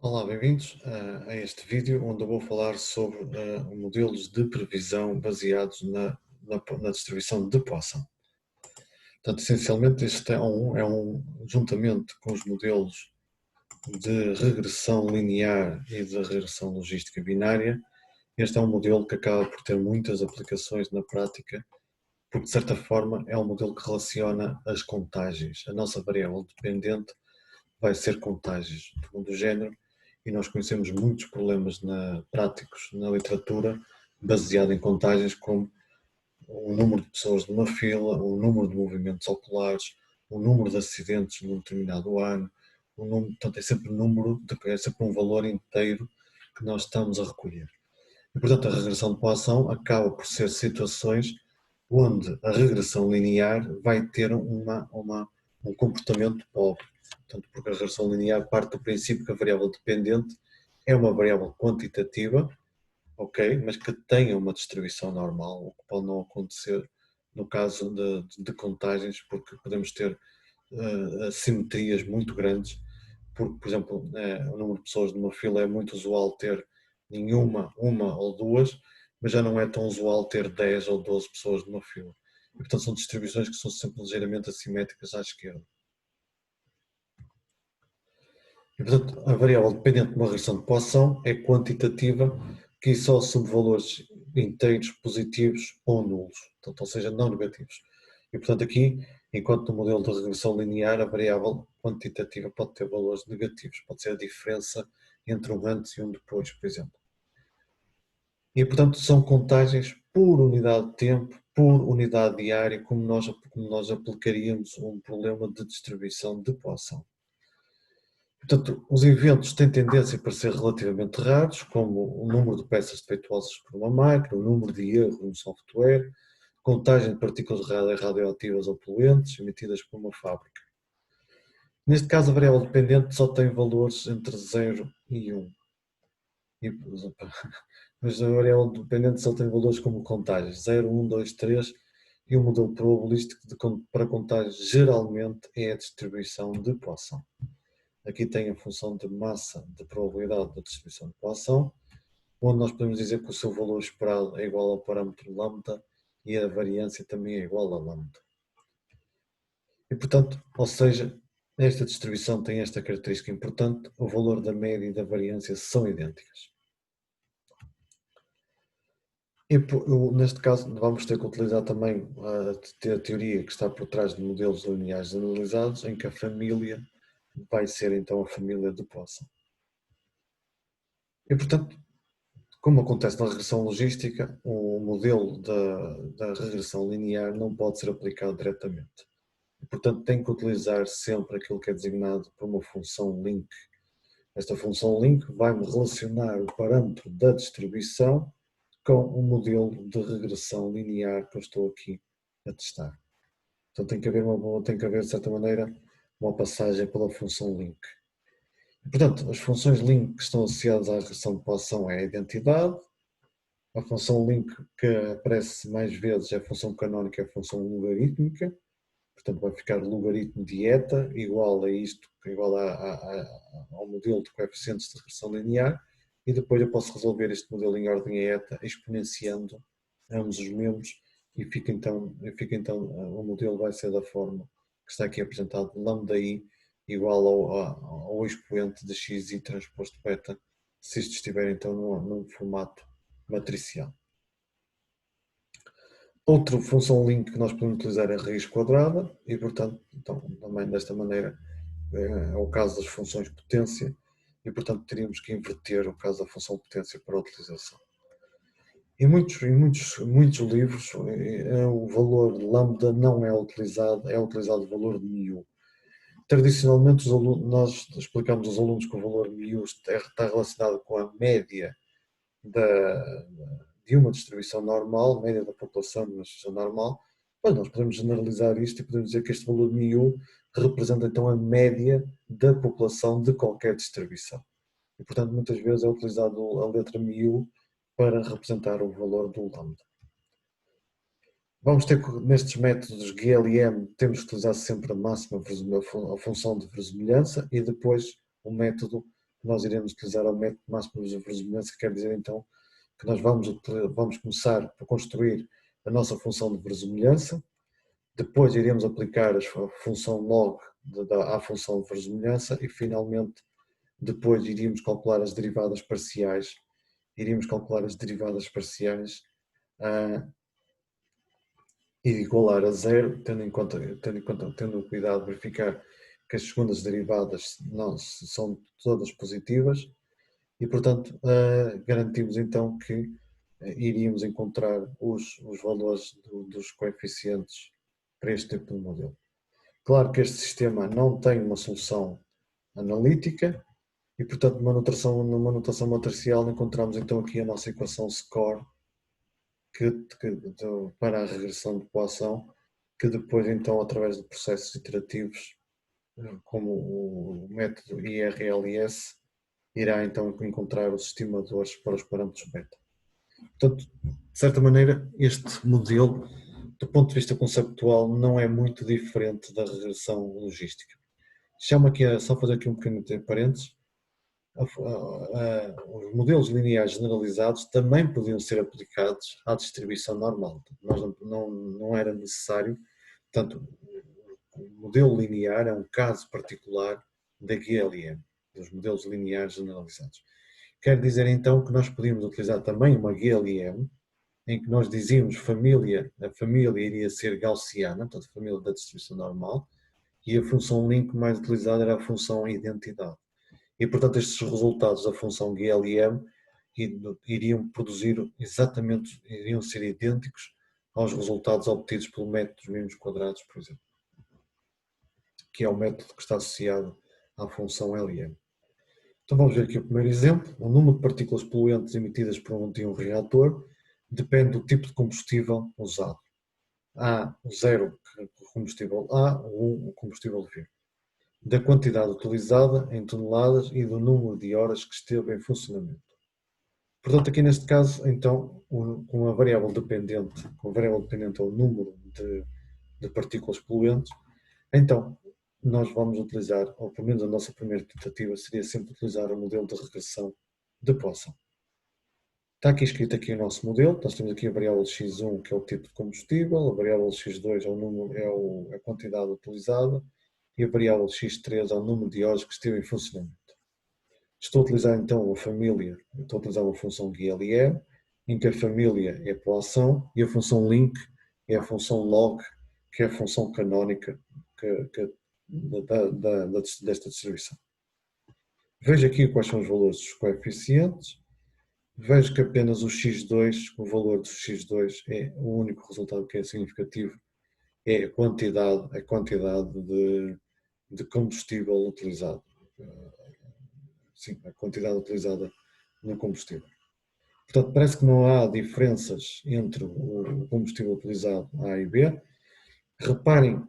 Olá, bem-vindos a este vídeo onde eu vou falar sobre modelos de previsão baseados na distribuição de Poisson. Portanto, essencialmente este juntamente com os modelos de regressão linear e de regressão logística binária, este é um modelo que acaba por ter muitas aplicações na prática, porque de certa forma é um modelo que relaciona as contagens. A nossa variável dependente vai ser contágios do género, e nós conhecemos muitos problemas práticos na literatura baseado em contagens como o número de pessoas numa fila, o número de movimentos oculares, o número de acidentes num determinado ano, portanto é sempre um valor inteiro que nós estamos a recolher. E portanto a regressão de Poisson acaba por ser situações onde a regressão linear vai ter um comportamento pobre. Portanto, porque a regressão linear parte do princípio que a variável dependente é uma variável quantitativa, ok, mas que tenha uma distribuição normal, o que pode não acontecer no caso de contagens, porque podemos ter assimetrias muito grandes, porque, por exemplo, o número de pessoas numa fila é muito usual ter nenhuma, uma ou duas, mas já não é tão usual ter 10 ou 12 pessoas numa fila. E, portanto, são distribuições que são sempre ligeiramente assimétricas à esquerda. E, portanto, a variável dependente de uma regressão de Poisson é quantitativa, que só subvalores inteiros positivos ou nulos, portanto, ou seja, não negativos. E, portanto, aqui, enquanto no modelo de regressão linear, a variável quantitativa pode ter valores negativos, pode ser a diferença entre um antes e um depois, por exemplo. E, portanto, são contagens por unidade de tempo, por unidade diária, como nós aplicaríamos um problema de distribuição de Poisson. Portanto, os eventos têm tendência para ser relativamente raros, como o número de peças defeituosas por uma máquina, o número de erros no software, contagem de partículas radioativas ou poluentes emitidas por uma fábrica. Neste caso, a variável dependente só tem valores entre 0 e 1. Mas a variável dependente só tem valores como contagens, 0, 1, 2, 3, e o modelo probabilístico para contagens geralmente é a distribuição de Poisson. Aqui tem a função de massa de probabilidade da distribuição de Poisson, onde nós podemos dizer que o seu valor esperado é igual ao parâmetro lambda e a variância também é igual a lambda. E, portanto, ou seja, esta distribuição tem esta característica importante: o valor da média e da variância são idênticas. E, neste caso, vamos ter que utilizar também a teoria que está por trás de modelos lineares analisados, em que a família vai ser então a família de Poisson. E, portanto, como acontece na regressão logística, o modelo da regressão linear não pode ser aplicado diretamente. E, portanto, tem que utilizar sempre aquilo que é designado por uma função link. Esta função link vai-me relacionar o parâmetro da distribuição com o modelo de regressão linear que eu estou aqui a testar. Então tem que haver de certa maneira, uma passagem pela função link. Portanto, as funções link que estão associadas à regressão de Poisson é a identidade. A função link que aparece mais vezes é a função canónica, é a função logarítmica. Portanto, vai ficar logaritmo de eta igual a isto, igual ao modelo de coeficientes de regressão linear. E depois eu posso resolver este modelo em ordem a eta exponenciando ambos os membros e fica então o modelo vai ser da forma que está aqui apresentado, lambda-i igual ao expoente de xi transposto beta, se isto estiver então num formato matricial. Outra função link que nós podemos utilizar é a raiz quadrada e, portanto, então, também desta maneira é o caso das funções potência e, portanto, teríamos que inverter o caso da função potência para a utilização. Em muitos livros o valor de lambda não é utilizado o valor de μ. Tradicionalmente nós explicamos aos alunos que o valor μ está relacionado com a média de uma distribuição normal, média da população de uma distribuição normal, mas nós podemos generalizar isto e podemos dizer que este valor μ representa então a média da população de qualquer distribuição. E, portanto, muitas vezes é utilizado a letra μ para representar o valor do lambda. Vamos ter que, nestes métodos GLM, temos que utilizar sempre a máxima, a função de verossimilhança e depois o método nós iremos utilizar o método máximo de verosimilhança, que quer dizer então que nós vamos começar por construir a nossa função de verosimilhança, depois iremos aplicar a função log à função de verosimilhança e finalmente depois iríamos calcular as derivadas parciais, e igualar a zero, tendo o cuidado de verificar que as segundas derivadas não são todas positivas e, portanto, garantimos então que iríamos encontrar os valores dos coeficientes para este tipo de modelo. Claro que este sistema não tem uma solução analítica e, portanto, numa notação matricial encontramos então aqui a nossa equação score para a regressão de Poisson, que depois então através de processos iterativos, como o método IRLS, irá então encontrar os estimadores para os parâmetros beta. Portanto, de certa maneira, este modelo, do ponto de vista conceptual, não é muito diferente da regressão logística. Chamo aqui só fazer aqui um pequeno parênteses. Os modelos lineares generalizados também podiam ser aplicados à distribuição normal. Não era necessário, portanto, o modelo linear é um caso particular da GLM, dos modelos lineares generalizados. Quer dizer então que nós podíamos utilizar também uma GLM, em que nós dizíamos a família iria ser gaussiana, portanto a família da distribuição normal, e a função link mais utilizada era a função identidade. E portanto estes resultados da função GLM iriam ser idênticos aos resultados obtidos pelo método dos mínimos quadrados, por exemplo, que é o método que está associado à função LM. Então vamos ver aqui o primeiro exemplo. O número de partículas poluentes emitidas por um reator depende do tipo de combustível usado. Há o 0 combustível A, o 1 o combustível V. Da quantidade utilizada em toneladas e do número de horas que esteve em funcionamento. Portanto, aqui neste caso, então, com a variável dependente é o número de partículas poluentes, então nós vamos utilizar, ou pelo menos a nossa primeira tentativa seria sempre utilizar o modelo de regressão de Poisson. Está aqui escrito aqui o nosso modelo, nós temos aqui a variável x1 que é o tipo de combustível, a variável x2 é a quantidade utilizada e a variável x3 é o número de horas que esteve em funcionamento. Estou a utilizar então uma função GLM, em que a família é a Poisson e a função link é a função log, que é a função canónica desta distribuição. Vejo aqui quais são os valores dos coeficientes. Vejo que apenas o x2, o valor do x2 é o único resultado que é significativo, é a quantidade de combustível utilizado. Sim, a quantidade utilizada no combustível. Portanto, parece que não há diferenças entre o combustível utilizado A e B. Reparem,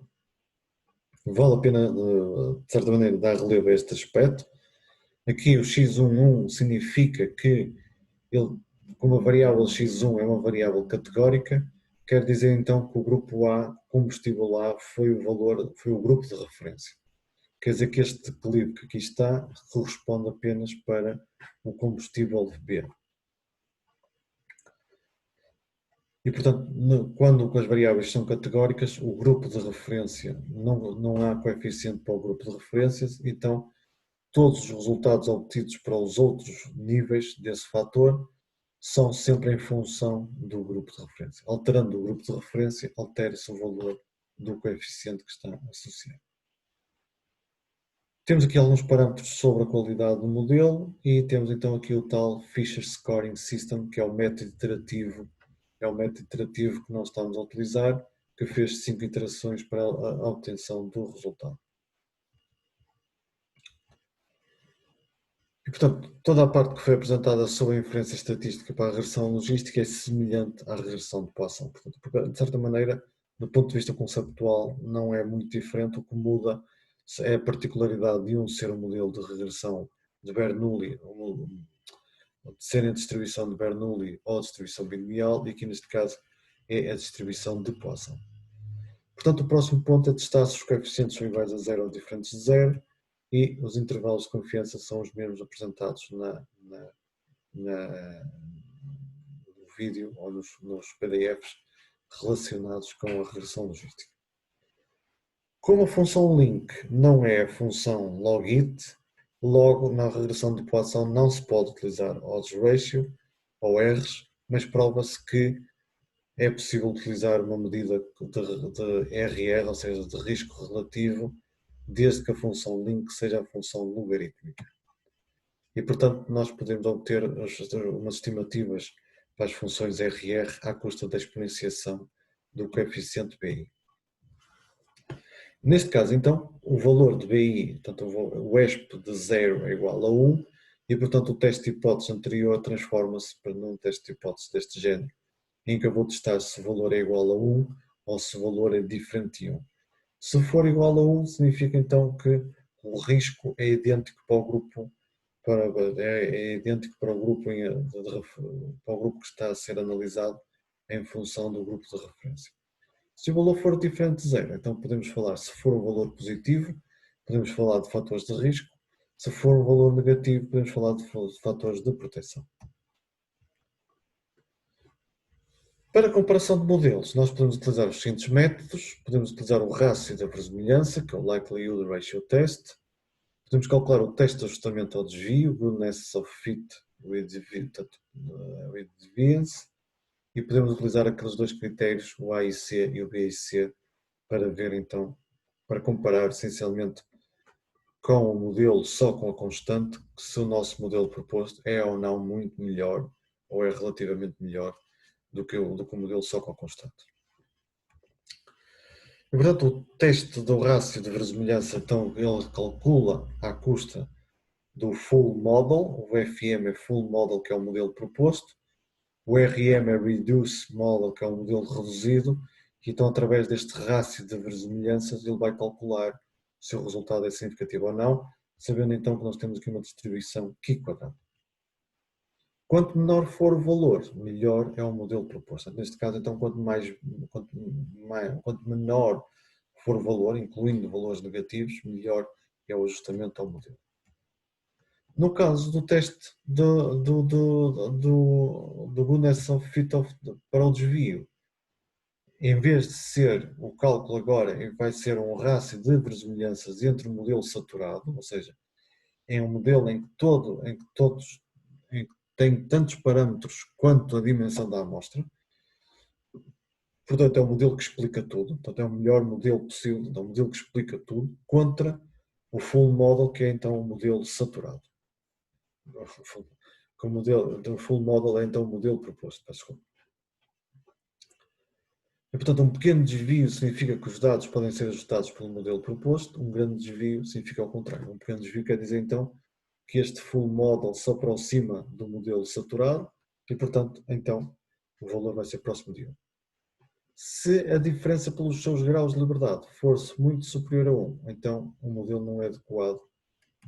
vale a pena, de certa maneira, dar relevo a este aspecto. Aqui o x11 significa que ele, como a variável x1 é uma variável categórica, quer dizer então que o grupo A, combustível A, foi o grupo de referência. Quer dizer que este equilíbrio que aqui está corresponde apenas para o combustível B. E, portanto, quando as variáveis são categóricas, o grupo de referência, não há coeficiente para o grupo de referências, então todos os resultados obtidos para os outros níveis desse fator são sempre em função do grupo de referência. Alterando o grupo de referência, altera-se o valor do coeficiente que está associado. Temos aqui alguns parâmetros sobre a qualidade do modelo e temos então aqui o tal Fisher Scoring System, que é o método iterativo que nós estamos a utilizar, que fez 5 iterações para a obtenção do resultado. E, portanto, toda a parte que foi apresentada sobre a inferência estatística para a regressão logística é semelhante à regressão de Poisson. Portanto, de certa maneira, do ponto de vista conceptual, não é muito diferente. O que muda é a particularidade de ser um modelo de regressão de Bernoulli, de ser a distribuição de Bernoulli ou a distribuição binomial, e aqui neste caso é a distribuição de Poisson. Portanto, o próximo ponto é testar se os coeficientes são iguais a zero ou diferentes de zero. e os intervalos de confiança são os mesmos apresentados no vídeo ou nos PDFs relacionados com a regressão logística. Como a função link não é a função logit, logo na regressão de população não se pode utilizar odds ratio ou R's, mas prova-se que é possível utilizar uma medida de RR, ou seja, de risco relativo, desde que a função link seja a função logarítmica. E, portanto, nós podemos obter umas estimativas para as funções RR à custa da exponenciação do coeficiente BI. Neste caso, então, o valor de BI, portanto, o ESP de 0 é igual a 1 e, portanto, o teste de hipótese anterior transforma-se para um teste de hipótese deste género, em que eu vou testar se o valor é igual a 1 ou se o valor é diferente de 1. Se for igual a 1, significa então que o risco é idêntico para o grupo, é idêntico para o grupo, para o grupo que está a ser analisado em função do grupo de referência. Se o valor for diferente de 0, então podemos falar, se for um valor positivo, podemos falar de fatores de risco, se for um valor negativo, podemos falar de fatores de proteção. Para a comparação de modelos, nós podemos utilizar os seguintes métodos. Podemos utilizar o rácio da verosimilhança, que é o Likelihood Ratio Test. Podemos calcular o teste de ajustamento ao desvio, Goodness of Fit with Deviance. E podemos utilizar aqueles dois critérios, o AIC e o BIC, para ver então, para comparar essencialmente com o modelo só com a constante, se o nosso modelo proposto é ou não muito melhor, ou é relativamente melhor do que o modelo só com a constante. E, portanto, o teste do rácio de verosimilhança, então, ele calcula à custa do full model, o FM é full model, que é o modelo proposto, o RM é reduce model, que é o modelo reduzido, e então, através deste rácio de verosimilhanças, ele vai calcular se o resultado é significativo ou não, sabendo então que nós temos aqui uma distribuição Q². Quanto menor for o valor, melhor é o modelo proposto. Neste caso, então, quanto menor for o valor, incluindo valores negativos, melhor é o ajustamento ao modelo. No caso do teste do Goodness of Fit para o desvio, em vez de ser o cálculo agora, vai ser um rácio de verosimilhanças entre o modelo saturado, ou seja, em um modelo em que tem tantos parâmetros quanto a dimensão da amostra. Portanto, é um modelo que explica tudo. Portanto, é o melhor modelo possível. É um modelo que explica tudo contra o full model, que é então o modelo saturado. O modelo do full model é então o modelo proposto. E, portanto, um pequeno desvio significa que os dados podem ser ajustados pelo modelo proposto. Um grande desvio significa ao contrário. Um pequeno desvio quer dizer então que este full model se aproxima do modelo saturado e, portanto, então, o valor vai ser próximo de 1. Se a diferença pelos seus graus de liberdade for muito superior a 1, então o modelo não é adequado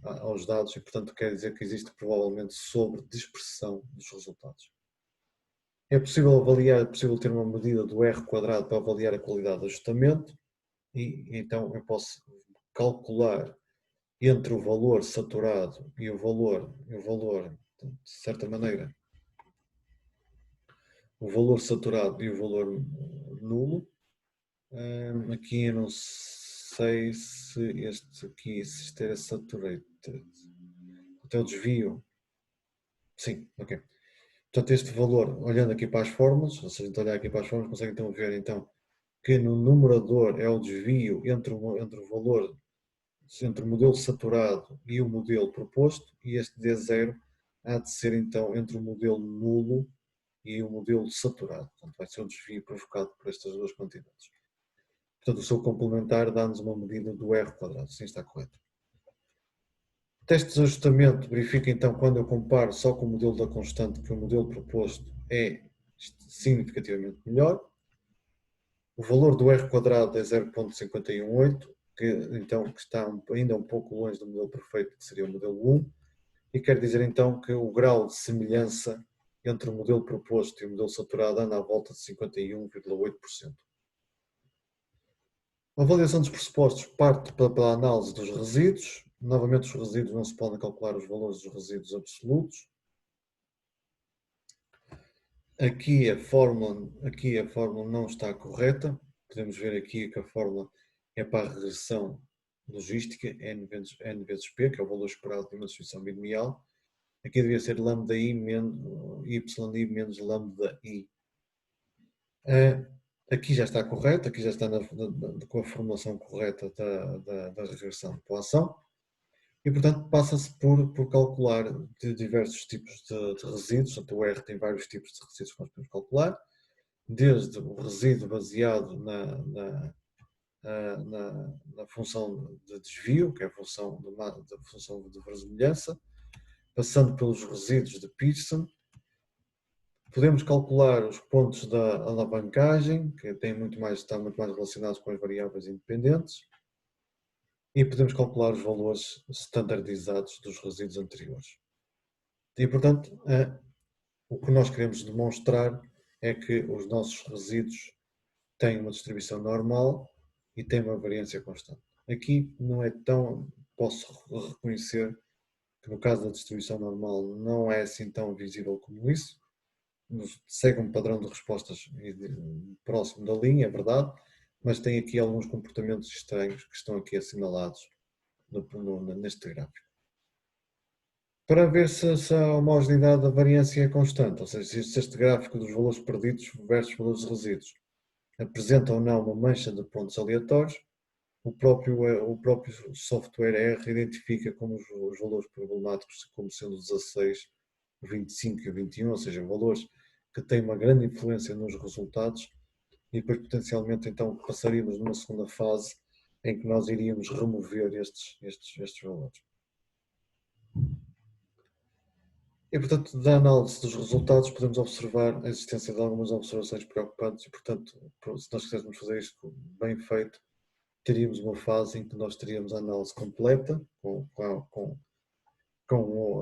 aos dados e, portanto, quer dizer que existe provavelmente sobredispersão dos resultados. É possível ter uma medida do R² para avaliar a qualidade de ajustamento e então eu posso calcular entre o valor saturado e o valor, de certa maneira, o valor saturado e o valor nulo. Aqui eu não sei se isto era saturated. Até o desvio. Sim, ok. Portanto, este valor, olhando aqui para as fórmulas, ou seja, olhar aqui para as fórmulas, consegue então ver então que no numerador é o desvio entre o valor, entre o modelo saturado e o modelo proposto, e este D0 há de ser então entre o modelo nulo e o modelo saturado. Portanto, vai ser o desvio provocado por estas duas quantidades. Portanto, o seu complementar dá-nos uma medida do R². Sim, está correto. O teste de ajustamento verifica então quando eu comparo só com o modelo da constante que o modelo proposto é significativamente melhor. O valor do R² é 0,518, que está ainda um pouco longe do modelo perfeito, que seria o modelo 1, e quer dizer então que o grau de semelhança entre o modelo proposto e o modelo saturado anda à volta de 51,8%. A avaliação dos pressupostos parte pela análise dos resíduos, novamente, os resíduos não se podem calcular os valores dos resíduos absolutos. Aqui a fórmula não está correta. Podemos ver aqui que a fórmula é para a regressão logística, n vezes P, que é o valor esperado de uma distribuição binomial. Aqui devia ser lambda I menos YI menos lambda I. Aqui já está correto, aqui já está com a formulação correta da regressão de Poisson. E, portanto, passa-se por calcular de diversos tipos de resíduos. Portanto, o R tem vários tipos de resíduos que nós podemos calcular, desde o resíduo baseado na função de desvio, que é a função de verossimilhança, passando pelos resíduos de Pearson. Podemos calcular os pontos da alavancagem, que estão muito mais relacionados com as variáveis independentes, e podemos calcular os valores standardizados dos resíduos anteriores. E, portanto, o que nós queremos demonstrar é que os nossos resíduos têm uma distribuição normal e têm uma variância constante. Aqui não é tão, posso reconhecer que no caso da distribuição normal não é assim tão visível como isso, segue um padrão de respostas próximo da linha, é verdade, mas tem aqui alguns comportamentos estranhos que estão aqui assinalados neste gráfico. Para ver se a homogeneidade da variância é constante, ou seja, se este gráfico dos valores perdidos versus valores resíduos apresenta ou não uma mancha de pontos aleatórios, o próprio software R identifica como os valores problemáticos como sendo 16, 25 e 21, ou seja, valores que têm uma grande influência nos resultados, e depois potencialmente então passaríamos numa segunda fase em que nós iríamos remover estes valores. E, portanto, da análise dos resultados podemos observar a existência de algumas observações preocupantes e, portanto, se nós quiséssemos fazer isto bem feito, teríamos uma fase em que nós teríamos a análise completa, com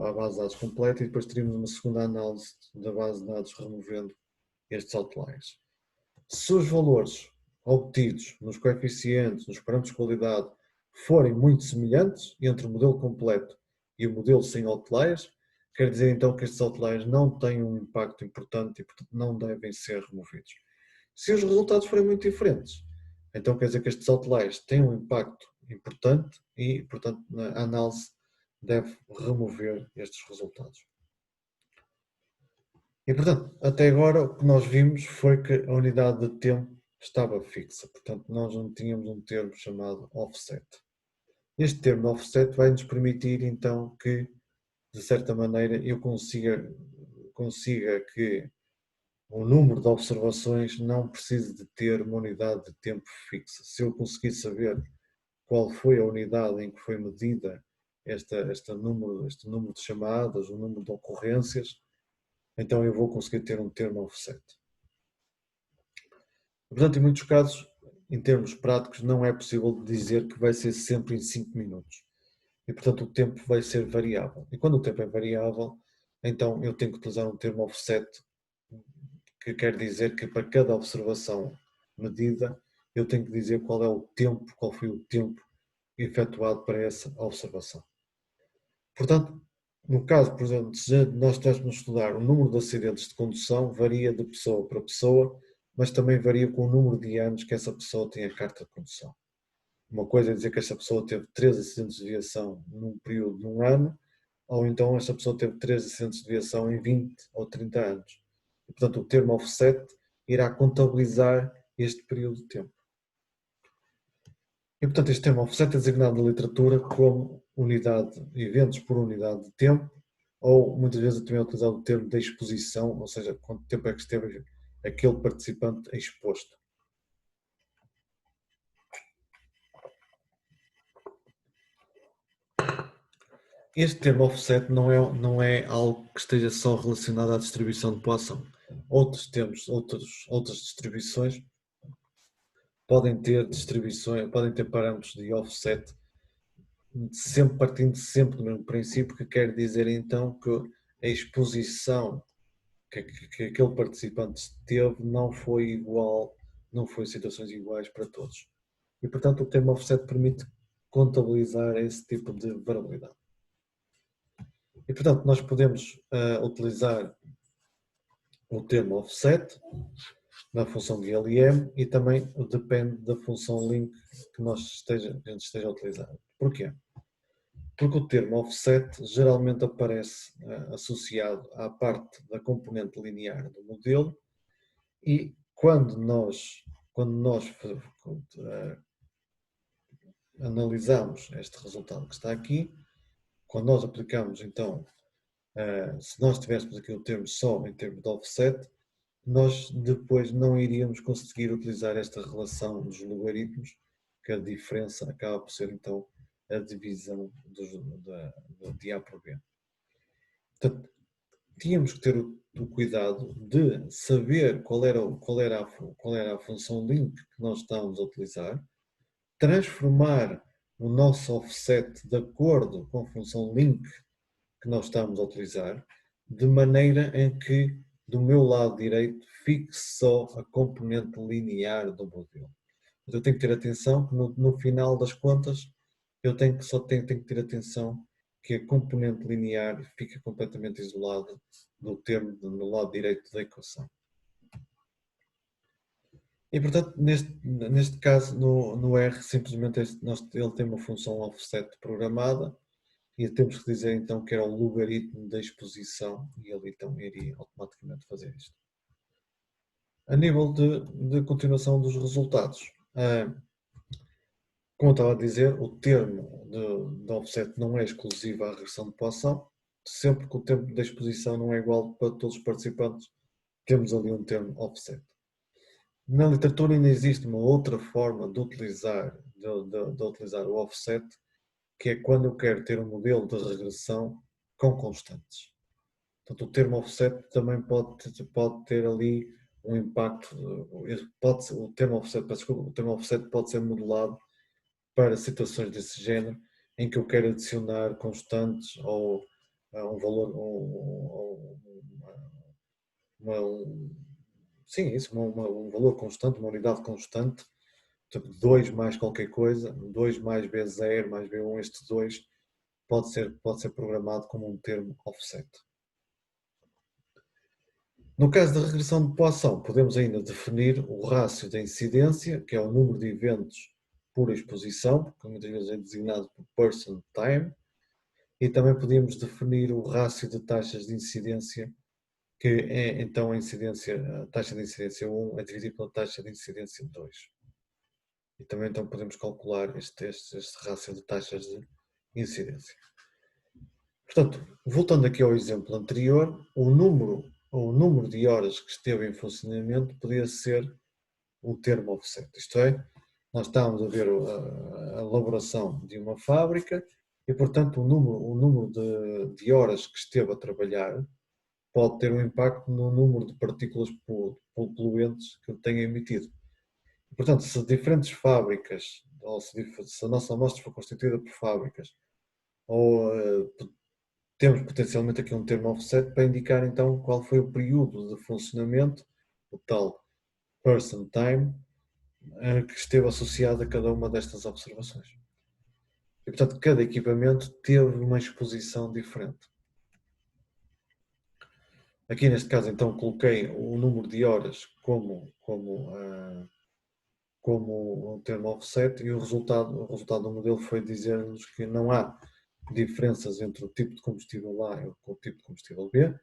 a base de dados completa, e depois teríamos uma segunda análise da base de dados removendo estes outliers. Se os valores obtidos nos coeficientes, nos parâmetros de qualidade, forem muito semelhantes entre o modelo completo e o modelo sem outliers, quer dizer então que estes outliers não têm um impacto importante e, portanto, não devem ser removidos. Se os resultados forem muito diferentes, então quer dizer que estes outliers têm um impacto importante e, portanto, a análise deve remover estes resultados. E, portanto, até agora o que nós vimos foi que a unidade de tempo estava fixa, portanto nós não tínhamos um termo chamado offset. Este termo offset vai nos permitir então que, de certa maneira, eu consiga que o número de observações não precise de ter uma unidade de tempo fixa. Se eu conseguir saber qual foi a unidade em que foi medida este número de chamadas, o número de ocorrências, então eu vou conseguir ter um termo offset. Portanto, em muitos casos, em termos práticos, não é possível dizer que vai ser sempre em 5 minutos. E, portanto, o tempo vai ser variável. E quando o tempo é variável, então eu tenho que utilizar um termo offset, que quer dizer que para cada observação medida, eu tenho que dizer qual foi o tempo efetuado para essa observação. Portanto, no caso, por exemplo, se nós estivéssemos a estudar o número de acidentes de condução, varia de pessoa para pessoa, mas também varia com o número de anos que essa pessoa tem a carta de condução. Uma coisa é dizer que essa pessoa teve 3 acidentes de viação num período de um ano, ou então essa pessoa teve 3 acidentes de viação em 20 ou 30 anos. E, portanto, o termo offset irá contabilizar este período de tempo. E, portanto, este termo offset é designado na literatura como eventos por unidade de tempo, ou muitas vezes também é utilizado o termo de exposição, ou seja, quanto tempo é que esteve aquele participante exposto. Este termo offset não é algo que esteja só relacionado à distribuição de Poisson. Outras distribuições podem ter parâmetros de offset, partindo sempre do mesmo princípio, que quer dizer então que a exposição que aquele participante teve não foi situações iguais para todos. E, portanto, o termo offset permite contabilizar esse tipo de variabilidade. E, portanto, nós podemos utilizar o termo offset na função de LM e também depende da função link que a gente esteja a utilizar. Porquê? Porque o termo offset geralmente aparece associado à parte da componente linear do modelo e quando nós analisamos este resultado que está aqui, quando nós aplicamos então, se nós tivéssemos aqui o termo só em termos de offset, nós depois não iríamos conseguir utilizar esta relação dos logaritmos, que a diferença acaba por ser então a divisão de A por B. Portanto, tínhamos que ter o cuidado de saber qual era a função link que nós estávamos a utilizar, transformar o nosso offset de acordo com a função link que nós estamos a utilizar, de maneira em que do meu lado direito fique só a componente linear do modelo. Mas eu tenho que ter atenção que no final das contas eu tenho que ter atenção que a componente linear fica completamente isolada do termo do lado direito da equação. E portanto, neste caso, no R, simplesmente ele tem uma função offset programada e temos que dizer então que era o logaritmo da exposição e ele então iria automaticamente fazer isto. A nível de continuação dos resultados, como eu estava a dizer, o termo de offset não é exclusivo à regressão de Poisson, sempre que o tempo da exposição não é igual para todos os participantes, temos ali um termo offset. Na literatura ainda existe uma outra forma de utilizar o offset, que é quando eu quero ter um modelo de regressão com constantes. Portanto, o termo offset também pode ter ali um impacto, o termo offset pode ser modelado para situações desse género, em que eu quero adicionar constantes ou um valor, um valor constante, uma unidade constante, portanto 2 mais qualquer coisa, 2 mais B0 mais B1, este 2 pode ser programado como um termo offset. No caso da regressão de Poisson, podemos ainda definir o rácio da incidência, que é o número de eventos por exposição, que muitas vezes é designado por person time, e também podíamos definir o rácio de taxas de incidência, que é então a taxa de incidência 1 é dividido pela taxa de incidência 2. E também então podemos calcular este rácio de taxas de incidência. Portanto, voltando aqui ao exemplo anterior, o número de horas que esteve em funcionamento podia ser o termo offset. Isto é, nós estávamos a ver a elaboração de uma fábrica e, portanto, o número de horas que esteve a trabalhar pode ter um impacto no número de partículas poluentes que tenha emitido. E, portanto, se diferentes fábricas, ou se a nossa amostra for constituída por fábricas, ou temos potencialmente aqui um termo offset para indicar então qual foi o período de funcionamento, o tal person time, que esteve associado a cada uma destas observações. E, portanto, cada equipamento teve uma exposição diferente. Aqui neste caso então coloquei o número de horas como um termo offset e o resultado do modelo foi dizer-nos que não há diferenças entre o tipo de combustível A e o tipo de combustível B,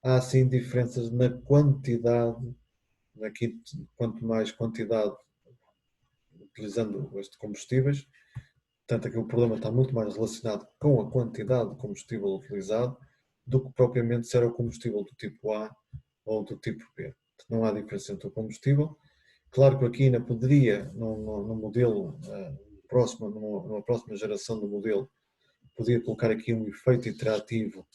há sim diferenças na quantidade, aqui quanto mais quantidade utilizando estes combustíveis, portanto aqui o problema está muito mais relacionado com a quantidade de combustível utilizado do que propriamente se era o combustível do tipo A ou do tipo B. Não há diferença entre o combustível. Claro que aqui ainda poderia, no modelo numa próxima geração do modelo, podia colocar aqui um efeito iterativo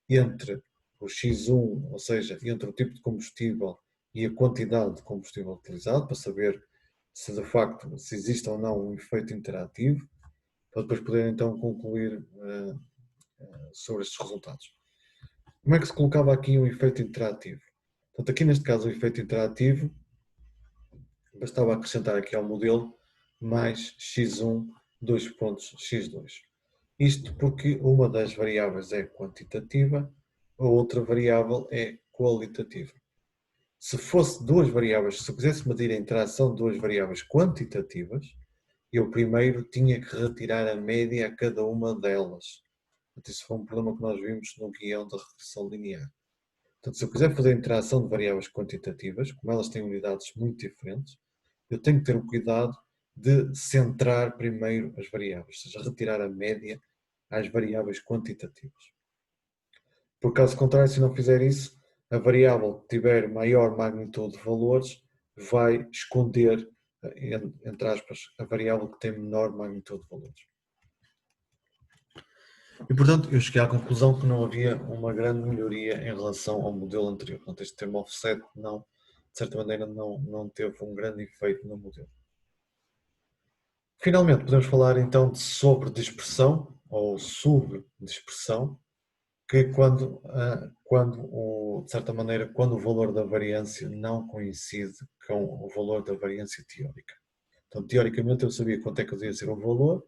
entre o X1, ou seja, entre o tipo de combustível e a quantidade de combustível utilizado, para saber se de facto se existe ou não um efeito interativo, para depois poder então concluir sobre estes resultados. Como é que se colocava aqui um efeito interativo? Portanto, aqui neste caso o efeito interativo bastava acrescentar aqui ao modelo mais x1 2 pontos x2. Isto porque uma das variáveis é quantitativa, a outra variável é qualitativa. Se fosse duas variáveis, se eu quisesse medir a interação de duas variáveis quantitativas, eu primeiro tinha que retirar a média a cada uma delas. Portanto, isso foi um problema que nós vimos no guião da regressão linear. Portanto, se eu quiser fazer a interação de variáveis quantitativas, como elas têm unidades muito diferentes, eu tenho que ter o cuidado de centrar primeiro as variáveis, ou seja, retirar a média às variáveis quantitativas. Por caso contrário, se não fizer isso, a variável que tiver maior magnitude de valores vai esconder, entre aspas, a variável que tem menor magnitude de valores. E, portanto, eu cheguei à conclusão que não havia uma grande melhoria em relação ao modelo anterior. Portanto, este termo offset, não, de certa maneira, não teve um grande efeito no modelo. Finalmente, podemos falar então de sobredispersão ou subdispersão, que é quando, de certa maneira, quando o valor da variância não coincide com o valor da variância teórica. Então, teoricamente, eu sabia quanto é que devia ser o valor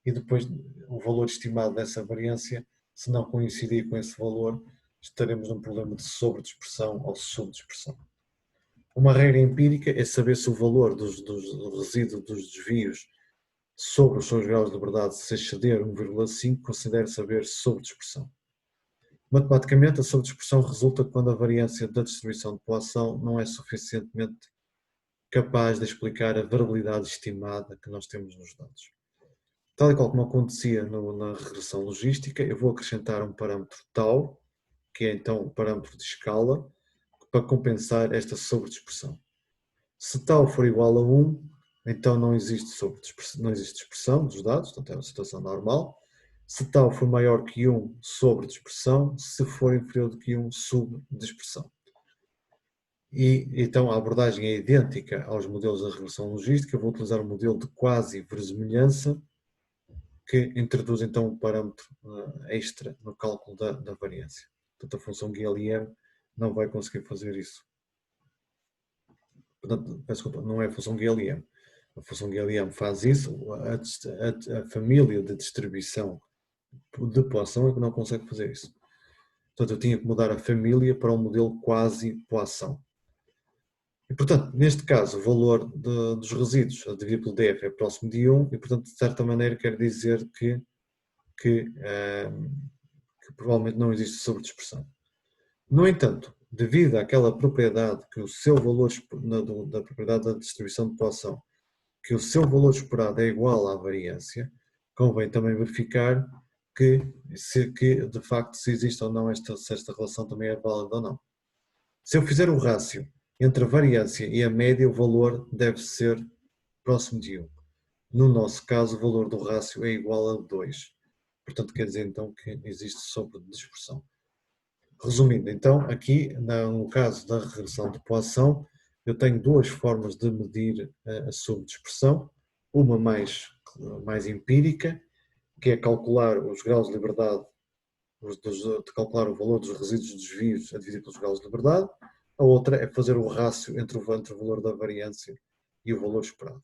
e depois o valor estimado dessa variância, se não coincidir com esse valor, estaremos num problema de sobredispersão ou subdispersão. Uma regra empírica é saber se o valor do resíduo dos desvios sobre os seus graus de liberdade se exceder 1,5, considere-se haver sobredispersão. Matematicamente, a sobredispersão resulta quando a variância da distribuição de Poisson não é suficientemente capaz de explicar a variabilidade estimada que nós temos nos dados. Tal e qual como acontecia na regressão logística, eu vou acrescentar um parâmetro tau, que é então o parâmetro de escala, para compensar esta sobredispersão. Se tau for igual a 1, então não existe dispersão dos dados, portanto é uma situação normal. Se tau for maior que 1, sobredispersão. Se for inferior do que 1, subdispersão. E então a abordagem é idêntica aos modelos da regressão logística. Eu vou utilizar o modelo de quasi-verossimilhança, que introduz então um parâmetro extra no cálculo da variância. Portanto, a função GLM não vai conseguir fazer isso. Portanto, peço desculpa, não é a função GLM. A função GLM faz isso, a família de distribuição de Poisson é que não consegue fazer isso. Portanto, eu tinha que mudar a família para um modelo quasi-Poisson. E, portanto, neste caso, o valor dos resíduos a dividir pelo DF é próximo de 1 e, portanto, de certa maneira quer dizer que provavelmente não existe sobredispersão. No entanto, devido àquela propriedade que o seu valor, da propriedade da distribuição de Poisson, que o seu valor esperado é igual à variância, convém também verificar que de facto se existe ou não se esta relação também é válida ou não. Se eu fizer o rácio entre a variância e a média, o valor deve ser próximo de 1. No nosso caso, o valor do rácio é igual a 2. Portanto, quer dizer então que existe sobredispersão. Resumindo, então, aqui no caso da regressão de Poisson, eu tenho duas formas de medir a sobredispersão. Uma mais empírica, que é calcular os graus de liberdade, de calcular o valor dos resíduos de desvios a dividir pelos graus de liberdade. A outra é fazer o rácio entre o valor da variância e o valor esperado.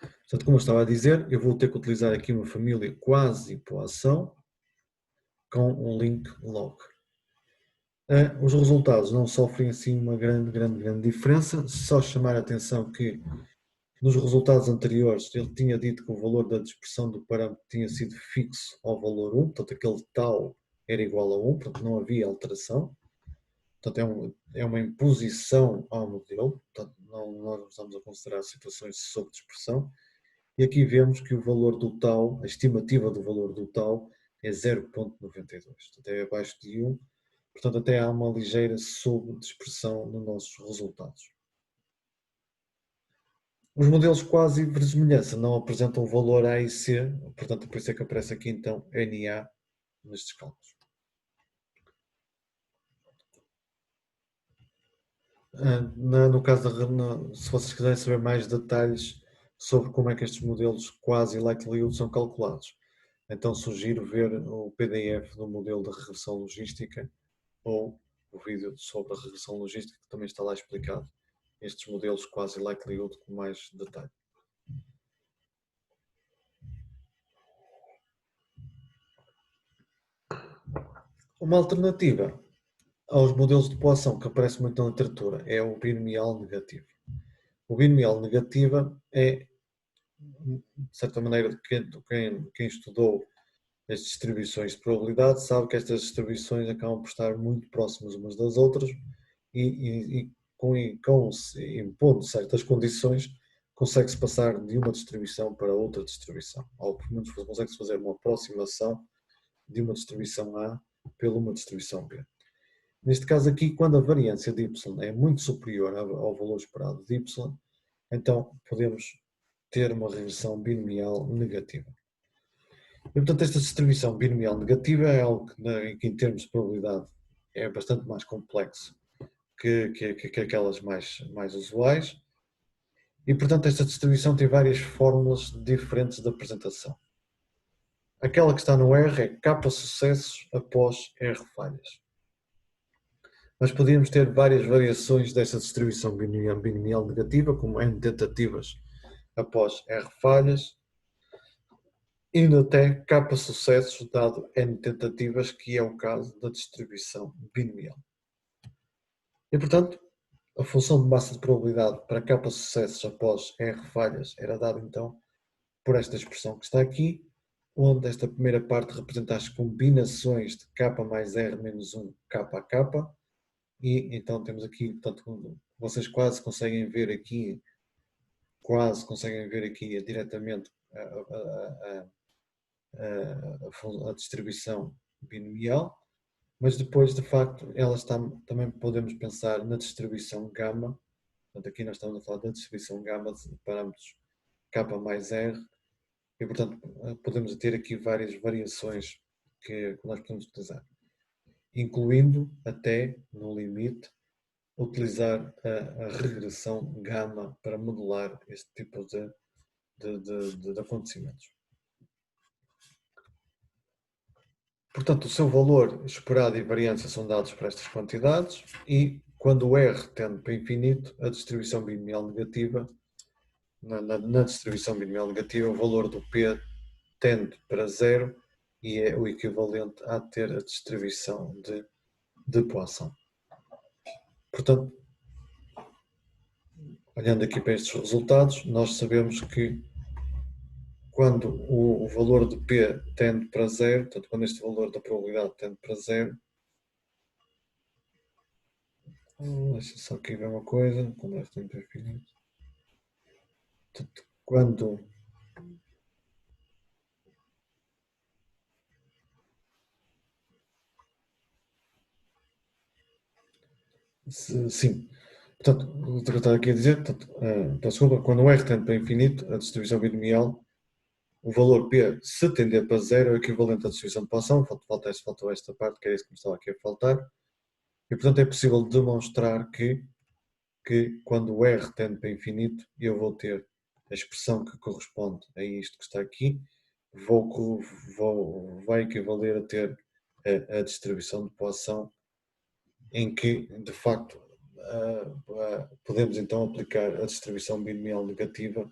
Portanto, como eu estava a dizer, eu vou ter que utilizar aqui uma família quasi-Poisson com um link log. Os resultados não sofrem assim uma grande diferença, só chamar a atenção que nos resultados anteriores ele tinha dito que o valor da dispersão do parâmetro tinha sido fixo ao valor 1, portanto aquele tau era igual a 1, portanto não havia alteração, portanto é uma imposição ao modelo, portanto nós não estamos a considerar situações de sobredispersão, e aqui vemos que o valor do tau, a estimativa do valor do tau é 0,92, portanto é abaixo de 1, portanto até há uma ligeira sobredispersão nos nossos resultados. Os modelos quasi-verossimilhança não apresentam o valor A e C, portanto por isso é que aparece aqui então NA nestes cálculos. No caso se vocês quiserem saber mais detalhes sobre como é que estes modelos quasi-likelihood são calculados, então sugiro ver o PDF do modelo de regressão logística ou o vídeo sobre a regressão logística, que também está lá explicado estes modelos quasi-likelihood com mais detalhe. Uma alternativa aos modelos de Poisson que aparece muito na literatura é o binomial negativo. O binomial negativa é, de certa maneira, quem estudou as distribuições de probabilidade sabe que estas distribuições acabam por estar muito próximas umas das outras e impondo certas condições, consegue-se passar de uma distribuição para outra distribuição, ou pelo menos consegue-se fazer uma aproximação de uma distribuição A pela uma distribuição B. Neste caso aqui, quando a variância de y é muito superior ao valor esperado de y, então podemos ter uma regressão binomial negativa. E, portanto, esta distribuição binomial negativa é algo que em termos de probabilidade, é bastante mais complexo que aquelas mais usuais. E, portanto, esta distribuição tem várias fórmulas diferentes de apresentação. Aquela que está no R é K sucessos após R falhas. Mas podíamos ter várias variações desta distribuição binomial negativa, como N tentativas após R falhas, indo até K sucessos dado N tentativas, que é o caso da distribuição binomial. E, portanto, a função de massa de probabilidade para K sucessos após R falhas era dada, então, por esta expressão que está aqui, onde esta primeira parte representa as combinações de K mais R menos 1, K a K, e então temos aqui, portanto, vocês quase conseguem ver aqui diretamente a distribuição binomial, mas depois, de facto, também podemos pensar na distribuição gama. Portanto, aqui nós estamos a falar da distribuição gama de parâmetros K mais R, e, portanto, podemos ter aqui várias variações que nós podemos utilizar, incluindo até, no limite, utilizar a regressão gama para modelar este tipo de acontecimentos. Portanto, o seu valor esperado e variância são dados para estas quantidades e, quando o R tende para infinito, a distribuição binomial negativa, na distribuição binomial negativa, o valor do P tende para zero e é o equivalente a ter a distribuição de Poisson. Portanto, olhando aqui para estes resultados, nós sabemos que quando o valor de P tende para zero, portanto, quando este valor da probabilidade tende para zero, deixa só aqui ver uma coisa, quando é que tende para infinito, portanto, quando sim, portanto, o que eu estava aqui a dizer, portanto, desculpa, quando o R tende para infinito, a distribuição binomial, o valor P, se tender para zero, é o equivalente à distribuição de Poisson, faltou esta parte, que é isso que me estava aqui a faltar, e portanto é possível demonstrar que quando o R tende para infinito, eu vou ter a expressão que corresponde a isto que está aqui, vai equivaler a ter a distribuição de Poisson, em que, de facto, podemos então aplicar a distribuição binomial negativa,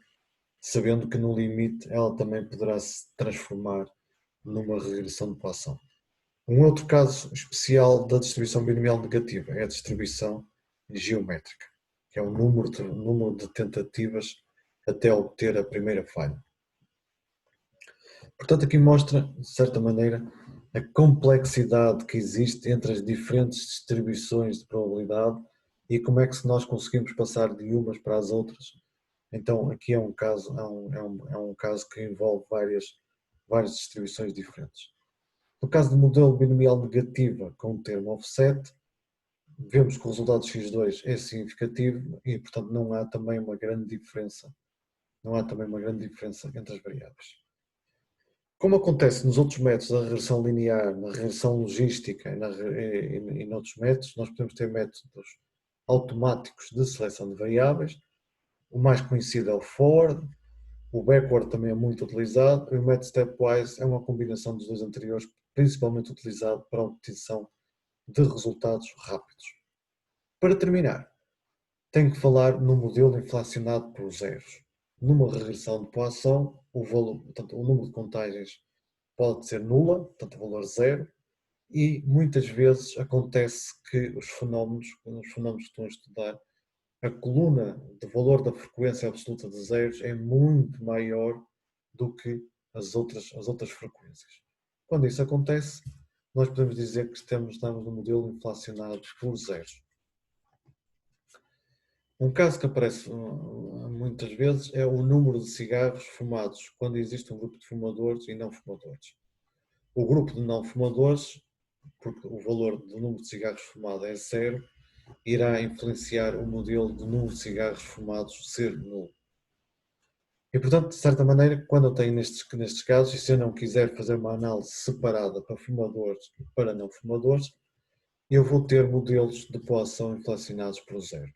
sabendo que no limite ela também poderá se transformar numa regressão de Poisson. Um outro caso especial da distribuição binomial negativa é a distribuição geométrica, que é o número de tentativas até obter a primeira falha. Portanto, aqui mostra, de certa maneira, a complexidade que existe entre as diferentes distribuições de probabilidade e como é que nós conseguimos passar de umas para as outras. Então, aqui é um caso que envolve várias distribuições diferentes. No caso do modelo binomial negativa com o termo offset, vemos que o resultado de x2 é significativo e, portanto, não há também uma grande diferença entre as variáveis. Como acontece nos outros métodos da regressão linear, na regressão logística e noutros métodos, nós podemos ter métodos automáticos de seleção de variáveis. O mais conhecido é o forward, o backward também é muito utilizado e o método stepwise é uma combinação dos dois anteriores, principalmente utilizado para a obtenção de resultados rápidos. Para terminar, tenho que falar no modelo inflacionado por zeros. Numa regressão de Poisson, portanto, o número de contagens pode ser nula, portanto, o valor zero, E muitas vezes acontece que quando os fenómenos que estão a estudar, a coluna de valor da frequência absoluta de zeros é muito maior do que as outras frequências. Quando isso acontece, nós podemos dizer que estamos no modelo inflacionado por zeros. Um caso que aparece muitas vezes é o número de cigarros fumados, quando existe um grupo de fumadores e não fumadores. O grupo de não fumadores, porque o valor do número de cigarros fumados é zero, irá influenciar o modelo do número de cigarros fumados ser nulo. E, portanto, de certa maneira, quando eu tenho nestes casos, e se eu não quiser fazer uma análise separada para fumadores e para não fumadores, eu vou ter modelos de poação inflacionados por zero.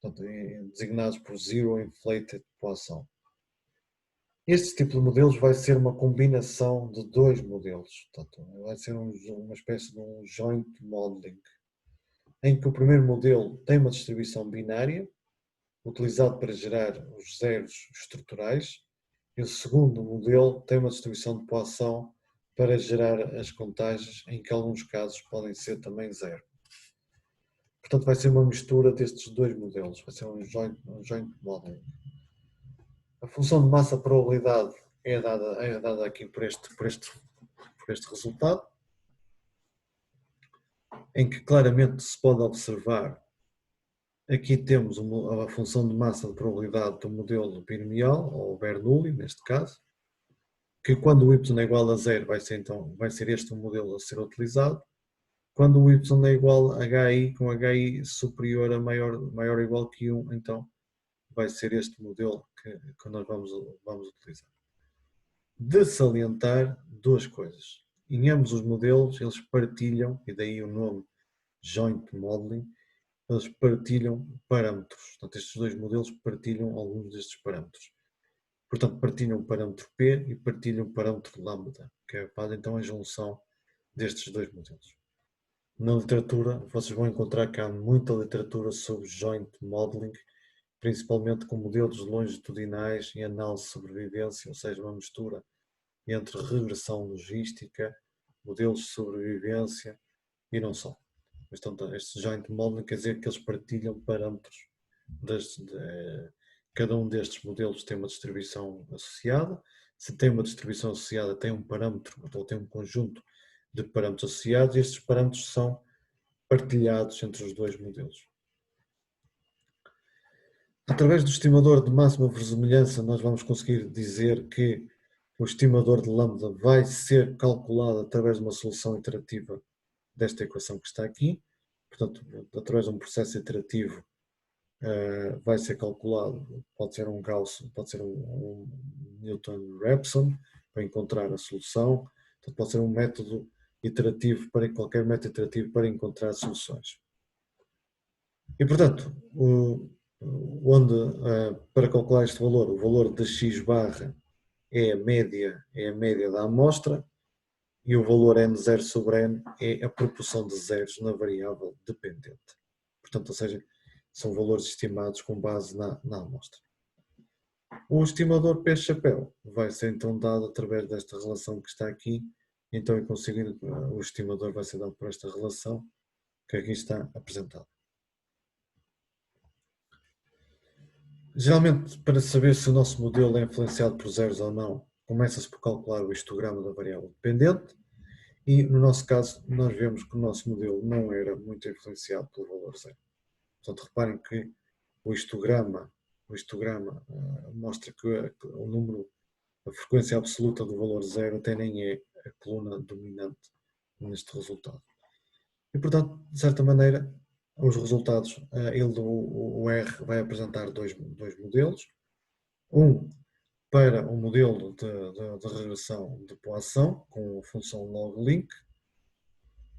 Portanto, designados por Zero Inflated Poisson. Este tipo de modelos vai ser uma combinação de dois modelos. Portanto, vai ser uma espécie de um joint modeling, em que o primeiro modelo tem uma distribuição binária, utilizado para gerar os zeros estruturais, e o segundo modelo tem uma distribuição de Poisson para gerar as contagens, em que alguns casos podem ser também zero. Portanto, vai ser uma mistura destes dois modelos, vai ser um joint modeling. A função de massa-probabilidade é dada aqui por este resultado, em que claramente se pode observar, aqui temos a função de massa de probabilidade do modelo binomial, ou Bernoulli neste caso, que quando o y é igual a zero vai ser este o modelo a ser utilizado. Quando o y é igual a HI, com HI superior a maior ou igual que 1, então vai ser este modelo que nós vamos utilizar. De salientar duas coisas. Em ambos os modelos, eles partilham, e daí o nome Joint Modeling, eles partilham parâmetros. Portanto, estes dois modelos partilham alguns destes parâmetros. Portanto, partilham o parâmetro P e partilham o parâmetro lambda, que faz então a junção destes dois modelos. Na literatura, vocês vão encontrar que há muita literatura sobre Joint Modeling, principalmente com modelos longitudinais e análise de sobrevivência, ou seja, uma mistura entre regressão logística, modelos de sobrevivência e não só. Então, este joint modeling quer dizer que eles partilham parâmetros. Cada um destes modelos tem uma distribuição associada. Se tem uma distribuição associada, tem um parâmetro, ou tem um conjunto de parâmetros associados, e estes parâmetros são partilhados entre os dois modelos. Através do estimador de máxima verossimilhança, nós vamos conseguir dizer que o estimador de lambda vai ser calculado através de uma solução iterativa desta equação que está aqui. Portanto, através de um processo iterativo, vai ser calculado, pode ser um Gauss, pode ser um Newton-Raphson, para encontrar a solução. Portanto, pode ser um método iterativo, qualquer método iterativo para encontrar soluções. E, portanto, para calcular este valor, o valor de x barra é a média da amostra, e o valor n0 sobre n é a proporção de zeros na variável dependente. Portanto, ou seja, são valores estimados com base na amostra. O estimador P-chapéu vai ser então dado através desta relação que está aqui, então o estimador vai ser dado por esta relação que aqui está apresentada. Geralmente, para saber se o nosso modelo é influenciado por zeros ou não, começa-se por calcular o histograma da variável dependente, e no nosso caso nós vemos que o nosso modelo não era muito influenciado pelo valor zero. Portanto, reparem que o histograma mostra que o número, a frequência absoluta do valor zero até nem é a coluna dominante neste resultado. E, portanto, de certa maneira, os resultados, o R vai apresentar dois modelos. Um para o modelo de regressão de Poisson, com a função log-link,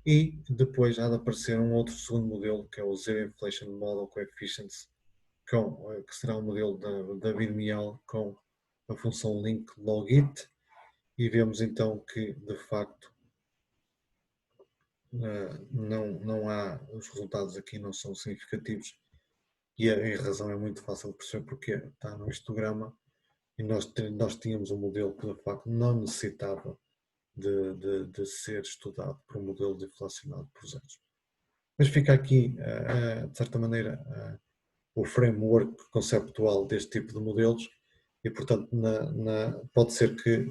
e depois há de aparecer um outro segundo modelo, que é o Zero Inflation Model Coefficients, que será um modelo da binomial com a função link logit, e vemos então que, de facto, não há, os resultados aqui não são significativos, e a razão é muito fácil de perceber porque está no histograma, e nós tínhamos um modelo que, de facto, não necessitava de ser estudado por um modelo deflacionado por zeros. Mas fica aqui, de certa maneira, o framework conceptual deste tipo de modelos e, portanto, pode ser que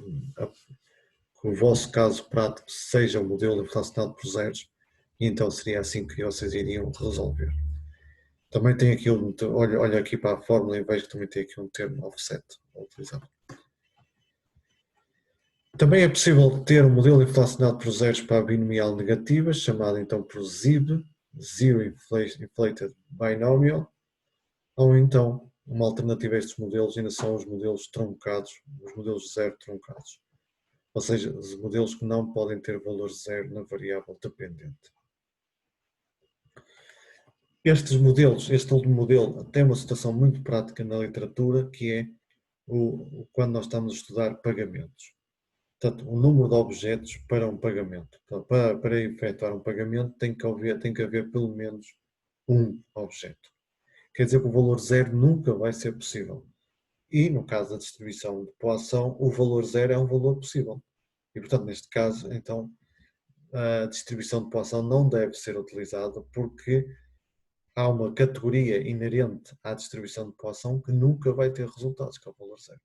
o vosso caso prático seja um modelo inflacionado por zeros e então seria assim que vocês iriam resolver. Também tem aqui, olha aqui para a fórmula e vejo que também tem aqui um termo offset a utilizar. Também é possível ter um modelo inflacionado por zeros para a binomial negativa, chamado então por ZIB, Zero Inflated Binomial, ou então uma alternativa a estes modelos ainda são os modelos truncados, os modelos zero truncados, ou seja, os modelos que não podem ter valor zero na variável dependente. Este último modelo tem uma situação muito prática na literatura, que é quando nós estamos a estudar pagamentos. Portanto, o número de objetos para um pagamento. Então, para efetuar um pagamento tem que haver pelo menos um objeto. Quer dizer que o valor zero nunca vai ser possível. E, no caso da distribuição de Poisson, o valor zero é um valor possível. E, portanto, neste caso, então, a distribuição de Poisson não deve ser utilizada porque há uma categoria inerente à distribuição de Poisson que nunca vai ter resultados, que é o valor zero.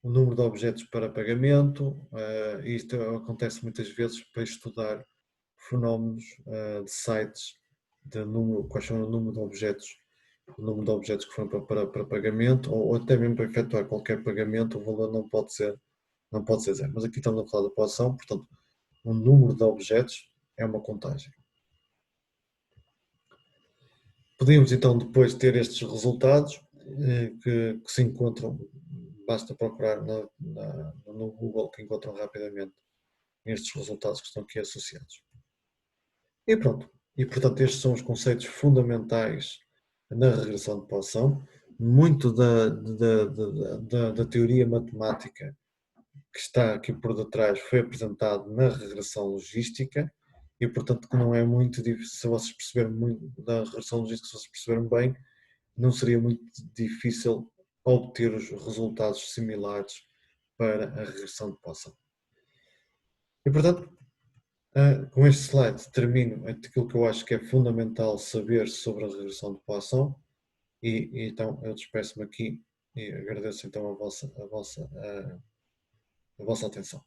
O número de objetos para pagamento, isto acontece muitas vezes para estudar fenómenos de sites, quais são o número de objetos que foram para pagamento, ou até mesmo para efetuar qualquer pagamento, o valor não pode ser zero. Mas aqui estamos a falar da Poisson, portanto, o número de objetos é uma contagem. Podemos então depois ter estes resultados que se encontram, basta procurar no Google que encontram rapidamente estes resultados que estão aqui associados. E pronto. E portanto estes são os conceitos fundamentais na regressão de Poisson. Muito da teoria matemática que está aqui por detrás foi apresentado na regressão logística e portanto que não é muito difícil, se vocês perceberem muito da regressão logística, se vocês perceberem bem, não seria muito difícil obter os resultados similares para a regressão de Poisson. E portanto, com este slide termino aquilo que eu acho que é fundamental saber sobre a regressão de Poisson e então eu despeço-me aqui e agradeço então a vossa atenção.